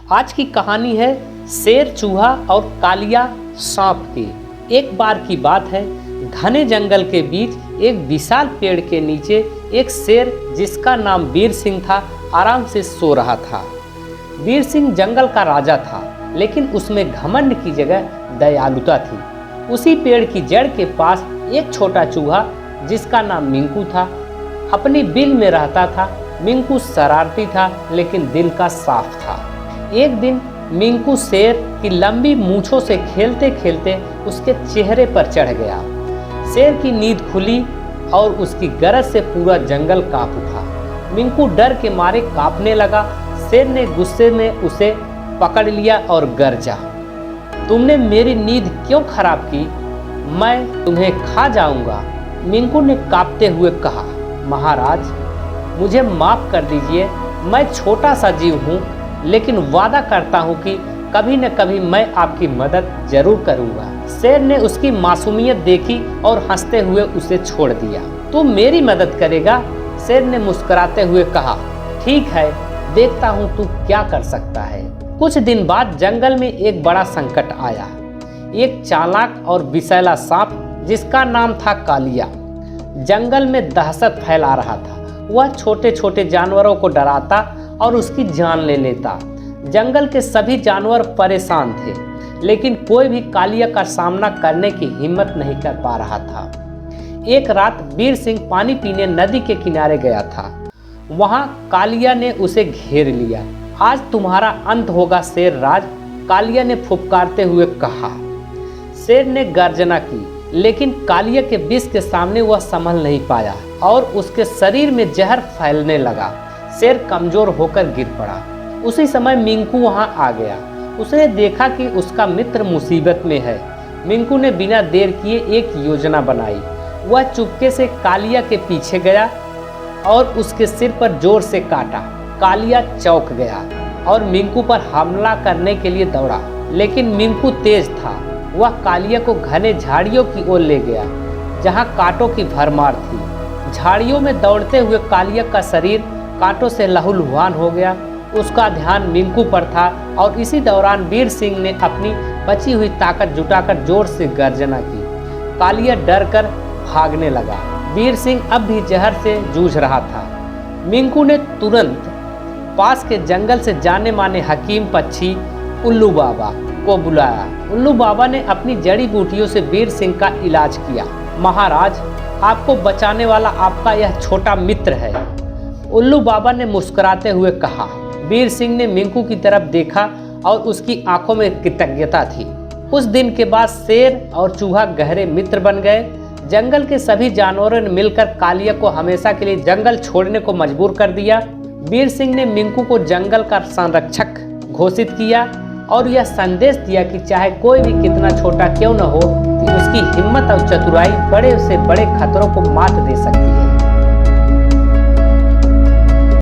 आज की कहानी है शेर, चूहा और कालिया सांप की। एक बार की बात है, घने जंगल के बीच एक विशाल पेड़ के नीचे एक शेर जिसका नाम वीर सिंह था, आराम से सो रहा था। वीर सिंह जंगल का राजा था, लेकिन उसमें घमंड की जगह दयालुता थी। उसी पेड़ की जड़ के पास एक छोटा चूहा जिसका नाम मिंकू था, अपनी बिल में रहता था। मिंकू शरारती था, लेकिन दिल का साफ था। एक दिन मिंकू शेर की लंबी मूंछों से खेलते खेलते उसके चेहरे पर चढ़ गया। शेर की नींद खुली और उसकी गरज से पूरा जंगल कांप उठा। मिंकू डर के मारे कांपने लगा। शेर ने गुस्से में उसे पकड़ लिया और गरजा, तुमने मेरी नींद क्यों खराब की? मैं तुम्हें खा जाऊंगा। मिंकू ने कांपते हुए कहा, महाराज मुझे माफ कर दीजिए, मैं छोटा सा जीव हूँ, लेकिन वादा करता हूँ कि कभी न कभी मैं आपकी मदद जरूर करूँगा। शेर ने उसकी मासूमियत देखी और हंसते हुए उसे छोड़ दिया। तू मेरी मदद करेगा? शेर ने मुस्कुराते हुए कहा, ठीक है, देखता हूँ तू क्या कर सकता है। कुछ दिन बाद जंगल में एक बड़ा संकट आया। एक चालाक और विषैला सांप जिसका नाम था कालिया जंगल में दहशत फैला रहा था। वह छोटे छोटे जानवरों को डराता और उसकी जान ले लेता। जंगल के सभी जानवर परेशान थे, लेकिन कोई भी कालिया का सामना करने की हिम्मत नहीं कर पा रहा था। एक रात वीर सिंह पानी पीने नदी के किनारे गया था। वहां कालिया ने उसे घेर लिया। आज तुम्हारा अंत होगा शेर राज, कालिया ने फुफकारते हुए कहा। शेर ने गर्जना की, लेकिन कालिया के विष के सामने वह संभल नहीं पाया और उसके शरीर में जहर फैलने लगा। शेर कमजोर होकर गिर पड़ा। उसी समय मिंकू वहां आ गया। उसने देखा कि उसका मित्र मुसीबत में है। मिंकू ने बिना देर किए एक योजना बनाई। वह चुपके से कालिया के पीछे गया और उसके सिर पर जोर से काटा। कालिया चौंक गया और मिंकू पर हमला करने के लिए दौड़ा, लेकिन मिंकू तेज था। वह कालिया को घने झाड़ियों की ओर ले गया, जहां कांटों की भरमार थी। झाड़ियों में दौड़ते हुए कालिया का शरीर कांटों से लहूलुहान हो गया। उसका ध्यान मिंकू पर था और इसी दौरान वीर सिंह ने अपनी बची हुई ताकत जुटाकर जोर से गर्जना की। कालिया डर कर भागने लगा। वीर सिंह अब भी जहर से जूझ रहा था। मिंकू ने तुरंत पास के जंगल से जाने माने हकीम पक्षी उल्लू बाबा को बुलाया। उल्लू बाबा ने अपनी जड़ी बूटियों से वीर सिंह का इलाज किया। महाराज, आपको बचाने वाला आपका यह छोटा मित्र है, उल्लू बाबा ने मुस्कुराते हुए कहा। वीर सिंह ने मिंकू की तरफ देखा और उसकी आंखों में कृतज्ञता थी। उस दिन के बाद शेर और चूहा गहरे मित्र बन गए। जंगल के सभी जानवरों ने मिलकर कालिया को हमेशा के लिए जंगल छोड़ने को मजबूर कर दिया। वीर सिंह ने मिंकू को जंगल का संरक्षक घोषित किया और यह संदेश दिया कि चाहे कोई भी कितना छोटा क्यों न हो, कि उसकी हिम्मत और चतुराई बड़े से बड़े खतरों को मात दे सकती है।